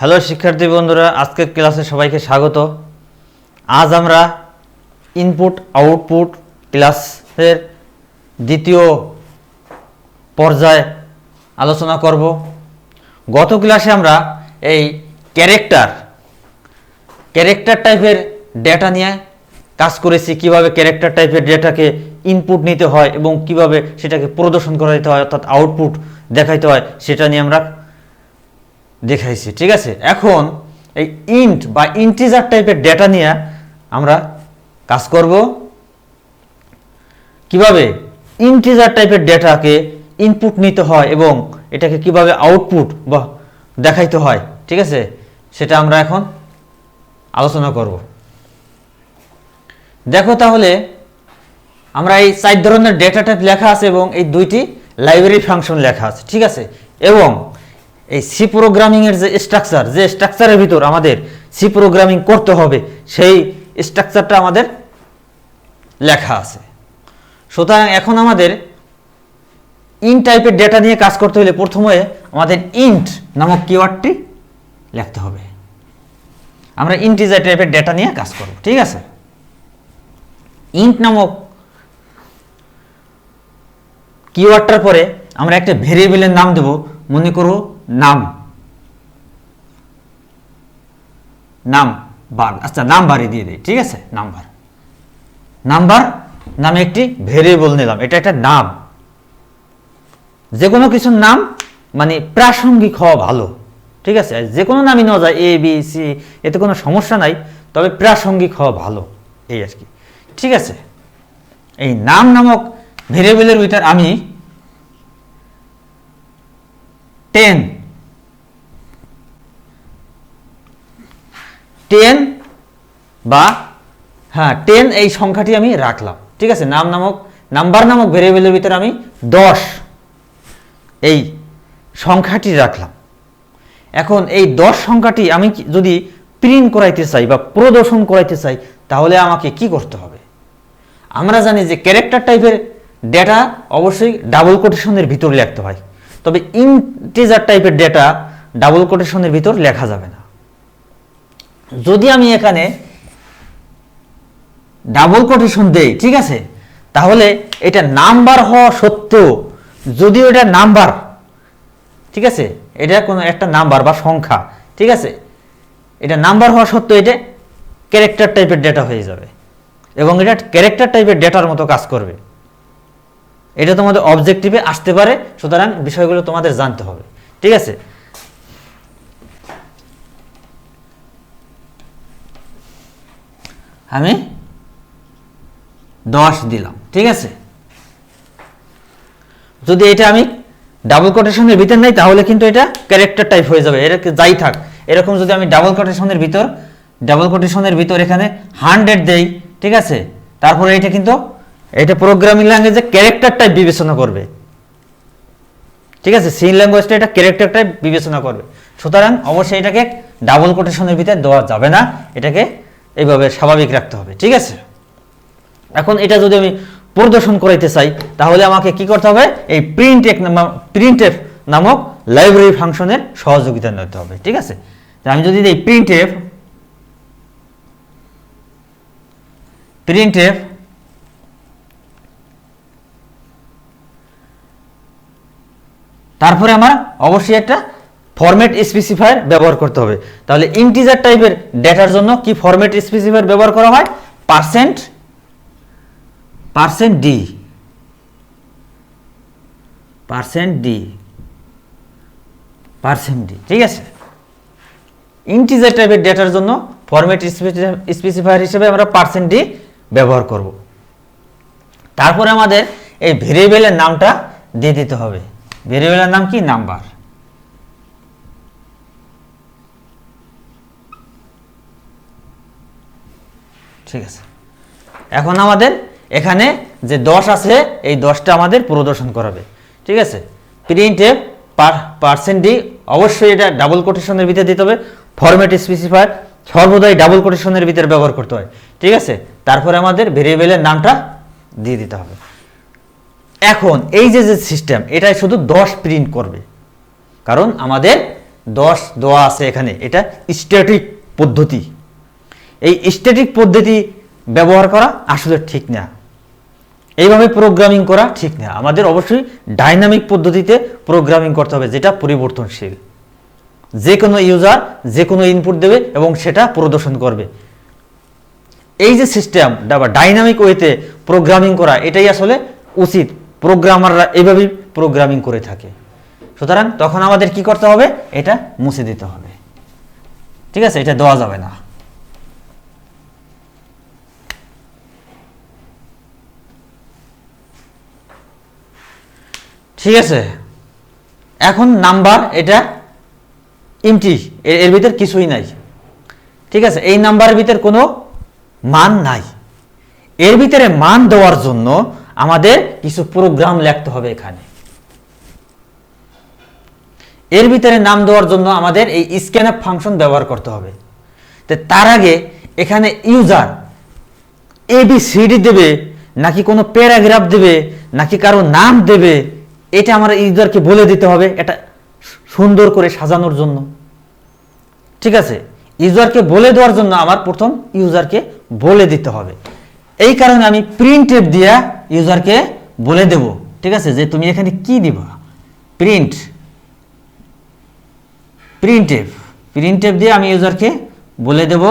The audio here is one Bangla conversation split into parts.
হ্যালো শিক্ষার্থী বন্ধুরা, আজকের ক্লাসে সবাইকে স্বাগত। আজ আমরা ইনপুট আউটপুট ক্লাসের দ্বিতীয় পর্যায়ে আলোচনা করব। গত ক্লাসে আমরা এই ক্যারেক্টার টাইপের ডেটা নিয়ে কাজ করেছি, কিভাবে ক্যারেক্টার টাইপের ডেটাকে ইনপুট নিতে হয় এবং কিভাবে সেটাকে প্রদর্শন করাইতে হয়, অর্থাৎ আউটপুট দেখাইতে হয়, সেটা নিয়ে আমরা দেখাইছি। ঠিক আছে, এখন এই ইন্ট বা ইন্টিজার টাইপের ডেটা নিয়ে আমরা কাজ করব। কিভাবে ইন্টিজার টাইপের ডেটাকে ইনপুট নিতে হয় এবং এটাকে কিভাবে আউটপুট বা দেখাইতে হয়, ঠিক আছে, সেটা আমরা এখন আলোচনা করব। দেখো তাহলে আমরা এই 4 ধরনের ডেটা টাইপ লেখা আছে এবং এই 2টি লাইব্রেরি ফাংশন লেখা আছে। ঠিক আছে, এবং এই সি প্রোগ্রামিংয়ের যে স্ট্রাকচারের ভিতর আমাদের সি প্রোগ্রামিং করতে হবে, সেই স্ট্রাকচারটা আমাদের লেখা আছে। সুতরাং এখন আমাদের ইন্ট টাইপের ডেটা নিয়ে কাজ করতে হলে প্রথমে আমাদের ইন্ট নামক কিওয়ার্ডটি লিখতে হবে। আমরা ইন্টিজার টাইপের ডেটা নিয়ে কাজ করব। ঠিক আছে, ইন্ট নামক কিওয়ার্ডটার পরে আমরা একটা ভেরিয়েবলের নাম দেব। মনে করো নাম্বার। আচ্ছা, নাম্বারই দিয়ে দিই। ঠিক আছে, নাম্বার নামে একটি ভেরিয়েবল নিলাম। এটা একটা নাম। যে কোনো কিছুর নাম মানে প্রাসঙ্গিক হওয়া ভালো। ঠিক আছে, যে কোনো নামই নেওয়া যায়, এ বি সি, এতে কোনো সমস্যা নাই, তবে প্রাসঙ্গিক হওয়া ভালো, এই আর কি। ঠিক আছে, এই নাম নামক ভেরিয়েবলের ভিতর আমি 10 বা 10 এই সংখ্যাটি আমি রাখলাম। ঠিক আছে, নাম্বার নামক ভেরিয়েবলের ভিতরে আমি 10 এই সংখ্যাটি রাখলাম। এখন এই 10 সংখ্যাটি আমি যদি প্রিন্ট করাইতে চাই বা প্রদর্শন করাইতে চাই, তাহলে আমাকে কি করতে হবে? আমরা জানি যে ক্যারেক্টার টাইপের ডেটা অবশ্যই ডাবল কোটেশনের ভিতর লিখতে হয়, তবে ইন্টিজার টাইপের ডেটা ডাবল কোটেশনের ভিতর লেখা যাবে না। যদি আমি এখানে ডাবল কোটেশন দেই, ঠিক আছে, তাহলে এটা নাম্বার হওয়া সত্ত্বেও, যদিও এটা নাম্বার, ঠিক আছে, এটা কোনো একটা নাম্বার বা সংখ্যা, ঠিক আছে, এটা নাম্বার হওয়া সত্ত্বেও এটা ক্যারেক্টার টাইপের ডেটা হয়ে যাবে এবং এটা ক্যারেক্টার টাইপের ডেটার মতো কাজ করবে। এটা তোমাদের অবজেক্টিভে আসতে পারে, সুতরাং বিষয়গুলো তোমাদের জানতে হবে। ঠিক আছে, আমি 10 দিলাম। ঠিক আছে, যদি এটা আমি ডাবল কোটেশনের ভিতর নাই, তাহলে কিন্তু এটা ক্যারেক্টার টাইপ হয়ে যাবে, এটা যাই থাক। এরকম যদি আমি ডাবল কোটেশনের ভিতর এখানে 100 দেই, ঠিক আছে, তারপরে এটা কিন্তু এটা প্রোগ্রামিং ল্যাঙ্গুয়েজে ক্যারেক্টার টাইপ বিবেচনা করবে। ঠিক আছে, সি ল্যাঙ্গুয়েজটা এটা ক্যারেক্টার টাইপ বিবেচনা করবে। সুতরাং অবশ্যই এটাকে ডাবল কোটেশনের ভিতরে দেওয়া যাবে না, এটাকে এইভাবে স্বাভাবিক রাখতে হবে। ঠিক আছে, এখন এটা যদি আমি প্রদর্শন করাইতে চাই, তাহলে আমাকে কি করতে হবে? এই প্রিন্টএফ নামক লাইব্রেরি ফাংশনের সহযোগিতা নিতে হবে। ঠিক আছে, আমি যদি এই প্রিন্টএফ তারপরে আমার অবশ্যই একটা ফরম্যাট স্পেসিফায়ার ব্যবহার করতে হবে। তাহলে ইন্টিজার টাইপের ডেটার জন্য কি ফরম্যাট স্পেসিফায়ার ব্যবহার করা হয়? Percent D. ঠিক আছে, ইন্টিজার টাইপের ডেটার জন্য ফরম্যাট স্পেসিফায়ার হিসেবে আমরা পার্সেন্ট ডি ব্যবহার করব। তারপরে আমাদের এই ভেরিয়েবলের নামটা দিয়ে দিতে হবে। ভেরিয়েবলের নাম কি? নাম্বার। ঠিক আছে, এখন আমাদের এখানে যে 10 আছে, এই 10টা আমাদের প্রদর্শন করাবে। ঠিক আছে, প্রিন্টএফ পার্সেন্ট ডি, অবশ্যই এটা ডাবল কোটেশনের ভিতরে দিতে হবে। ফরম্যাট স্পেসিফায়ার সর্বদাই ডাবল কোটেশনের ভিতরে ব্যবহার করতে হয়। ঠিক আছে, তারপরে আমাদের ভেরিয়েবলের নামটা দিয়ে দিতে হবে। এখন এই যে সিস্টেম, এটাই শুধু 10 প্রিন্ট করবে, কারণ আমাদের 10 দেওয়া আছে এখানে, এটা স্ট্যাটিক পদ্ধতি। এই স্ট্যাটিক পদ্ধতি ব্যবহার করা আসলে ঠিক না, এইভাবে প্রোগ্রামিং করা ঠিক না। আমাদের অবশ্যই ডাইনামিক পদ্ধতিতে প্রোগ্রামিং করতে হবে, যেটা পরিবর্তনশীল। যে কোনো ইউজার যে কোনো ইনপুট দেবে এবং সেটা প্রদর্শন করবে। এই যে সিস্টেম বা ডাইনামিক ওয়েতে প্রোগ্রামিং করা, এটাই আসলে উচিত। প্রোগ্রামাররা এইভাবেই প্রোগ্রামিং করে থাকে। সুতরাং তখন আমাদের কি করতে হবে, এটা মুছে দিতে হবে, ঠিক আছে, এটা দেওয়া যাবে না। ঠিক আছে, এখন নাম্বার এটা এমটি, এর ভিতর কিছুই নাই, ঠিক আছে। এই নাম্বারের ভিতর কোনো মান নাই। এর ভিতরে মান দেওয়ার জন্য আমাদের কিছু প্রোগ্রাম লিখতে হবে এখানে। এর ভিতরে নাম দেওয়ার জন্য আমাদের এই স্ক্যানএফ ফাংশন ব্যবহার করতে হবে। তো তার আগে এখানে ইউজার ABCD দেবে নাকি কোনো প্যারাগ্রাফ দেবে নাকি কারো নাম দেবে, এটা আমরা ইউজারকে বলে দিতে হবে, এটা সুন্দর করে সাজানোর জন্য, ঠিক আছে। ইউজারকে বলে দেওয়ার জন্য আমার প্রথম ইউজারকে বলে দিতে হবে। এই কারণে আমি প্রিন্টএফ দিয়া ইউজারকে বলে দেব, ঠিক আছে, যে তুমি এখানে কি দিবা। প্রিন্টএফ দিয়ে আমি ইউজারকে বলে দেব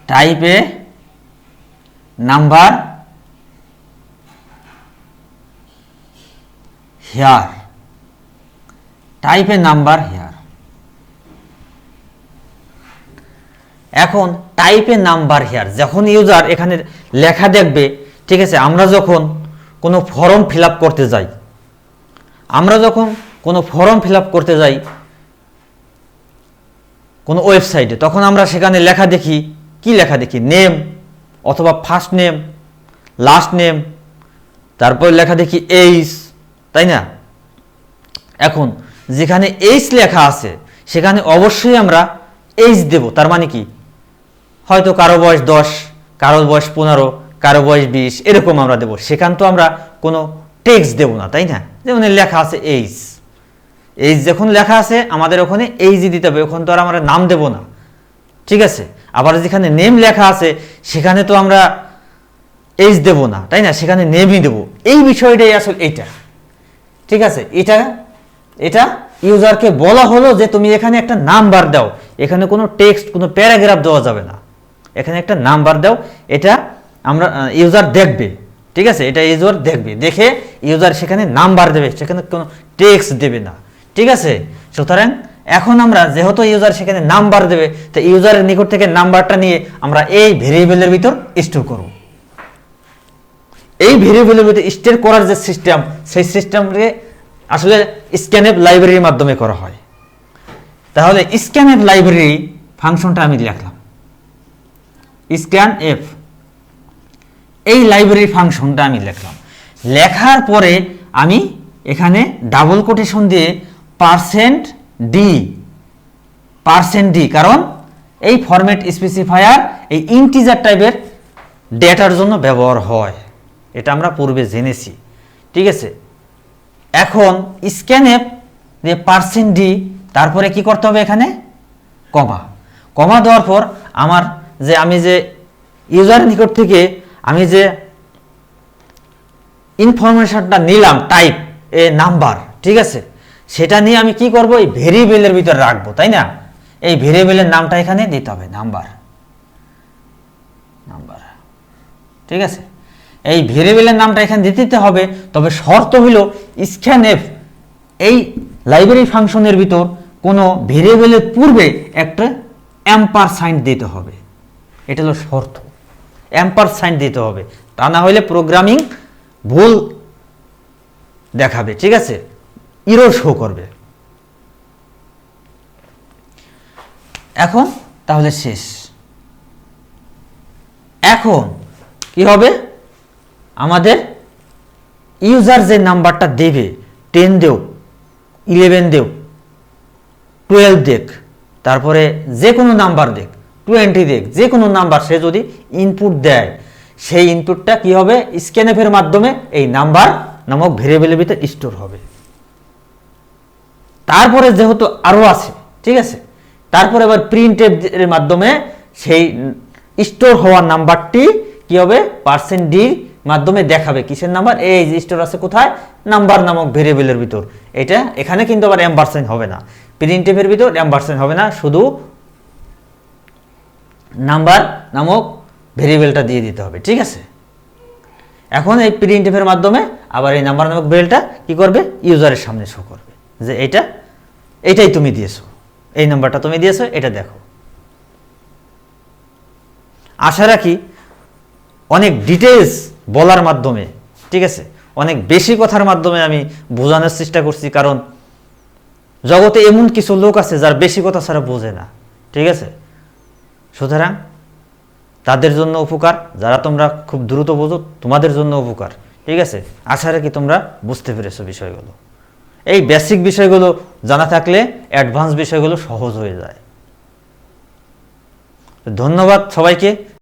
টাইপে নাম্বার হিয়ার, এখন টাইপে নাম্বার হিয়ার যখন ইউজার এখানে লেখা দেখবে, ঠিক আছে, আমরা যখন কোনো ফর্ম ফিল আপ করতে যাই, কোনো ওয়েবসাইটে, তখন আমরা সেখানে লেখা দেখি, কি লেখা দেখি, নেম অথবা ফার্স্ট নেম, লাস্ট নেম, তারপর লেখা দেখি এইজ, তাই না। এখন যেখানে এইজ লেখা আছে সেখানে অবশ্যই আমরা এইজ দেব। তার মানে কি, হয়তো কারো বয়স 10, কারো বয়স 15, কারো বয়স 20, এরকম আমরা দেব। সেখান তো আমরা কোনো টেক্সট দেব না, তাই না। যেমন লেখা আছে এইজ যখন লেখা আছে আমাদের ওখানে এইজই দিতে হবে, ওখানে তো আর আমরা নাম দেব না, ঠিক আছে। আবার যেখানে নেম লেখা আছে সেখানে তো আমরা এইজ দেব না, তাই না, সেখানে নেমই দেব। এই বিষয়টাই আসলে এইটা, ঠিক আছে। এটা ইউজারকে বলা হলো যে তুমি এখানে একটা নাম্বার দাও, এখানে কোনো টেক্সট কোনো প্যারাগ্রাফ দেওয়া যাবে না, এখানে একটা নাম্বার দাও। এটা আমরা ইউজার দেখবে, ঠিক আছে, এটা ইউজার দেখবে, দেখে ইউজার সেখানে নাম্বার দেবে, সেখানে কোনো টেক্সট দেবে না, ঠিক আছে। সুতরাং এখন আমরা যেহেতু ইউজার সেখানে নাম্বার দেবে, তো ইউজারের নিকট থেকে নাম্বারটা নিয়ে আমরা এই ভেরিয়েবলের ভিতর স্টোর করব। এই ভেরিয়েবলের ভিতরে স্টোর করার যে সিস্টেম, সেই সিস্টেমকে আসলে স্ক্যানএফ লাইব্রেরির মাধ্যমে করা হয়। তাহলে স্ক্যানএফ লাইব্রেরি ফাংশনটা আমি লিখলাম, স্ক্যানএফ, এই লাইব্রেরি ফাংশনটা আমি লিখলাম। লেখার পরে আমি এখানে ডাবল কোটেশন দিয়ে %d, কারণ এই ফরম্যাট স্পেসিফায়ার এই ইন্টিজার টাইপের ডেটার জন্য ব্যবহার হয়, এটা আমরা পূর্বে জেনেছি, ঠিক আছে। এখন স্ক্যানএফ যে %d, তারপরে কি করতে হবে, এখানে কমা দেওয়ার পর আমি যে ইউজারের নিকট থেকে আমি যে ইনফরমেশনটা নিলাম, টাইপ এ নাম্বার, ঠিক আছে, সেটা নিয়ে আমি কি করব, এই ভেরিয়েবলের ভিতরে রাখবো, তাই না। এই ভেরিয়েবলের নামটা এখানে দিতে হবে নাম্বার, ঠিক আছে। এই ভেরিয়েবলের নামটা এখানে দিতে হবে, তবে শর্ত হলো স্ক্যানএফ এই লাইব্রেরি ফাংশনের ভিতর কোনো ভেরিয়েবলের পূর্বে একটা এম্পারসাইন দিতে হবে, এটা হলো শর্ত, এম্পারসাইন দিতে হবে, তা না হলে প্রোগ্রামিং ভুল দেখাবে, ঠিক আছে, এরর শো করবে। এখন তাহলে শেষ। এখন কি হবে, আমাদের ইউজার যে নাম্বারটা দেবে, 10 দেও, 11 দেও, 12 দেখ, তারপরে যে কোনো নাম্বার দেখ, 20 দেখ, যে কোনো নাম্বার সে যদি ইনপুট দেয়, সেই ইনপুটটা কি হবে, স্ক্যানএফ এর মাধ্যমে এই নাম্বার নামক ভেরিয়েবলের ভিতরে স্টোর হবে। তারপরে যেহেতু আরো আছে, ঠিক আছে, তারপরে আবার প্রিন্টএফ এর মাধ্যমে সেই স্টোর হওয়া নাম্বারটি কি হবে, %d মাধ্যমে দেখাবে কিসের নাম্বার, এই যে স্টোর আছে কোথায়, নাম্বার নামক ভেরিয়েবলের ভিতর। এটা এখানে কিন্তু আবার এম্পারসেন্ট হবে না, প্রিন্টএফ এর ভিতর এম্পারসেন্ট হবে না, শুধু নাম্বার নামক ভেরিয়েবলটা দিয়ে দিতে হবে, ঠিক আছে। এখন এই প্রিন্টএফ এর মাধ্যমে আবার এই নাম্বার নামক ভেরিয়েবলটা কি করবে, ইউজারের সামনে শো করবে যে এটাই তুমি দিয়েছো, এই নাম্বারটা তুমি দিয়েছো, এটা দেখো। আশা রাখি অনেক ডিটেলস বলার মাধ্যমে, ঠিক আছে, অনেক বেশি কথার মাধ্যমে আমি বোঝানোর চেষ্টা করছি, কারণ জগতে এমন কিছু লোক আছে যার বেশি কথা ছাড়া বোঝে না, ঠিক আছে। সুতরাং তাদের জন্য উপকার, যারা তোমরা খুব দ্রুত বোঝো তোমাদের জন্য উপকার, ঠিক আছে। আশা রাখি তোমরা বুঝতে পেরেছো বিষয়গুলো। এই বেসিক বিষয়গুলো জানা থাকলে অ্যাডভান্স বিষয়গুলো সহজ হয়ে যায়। ধন্যবাদ সবাইকে।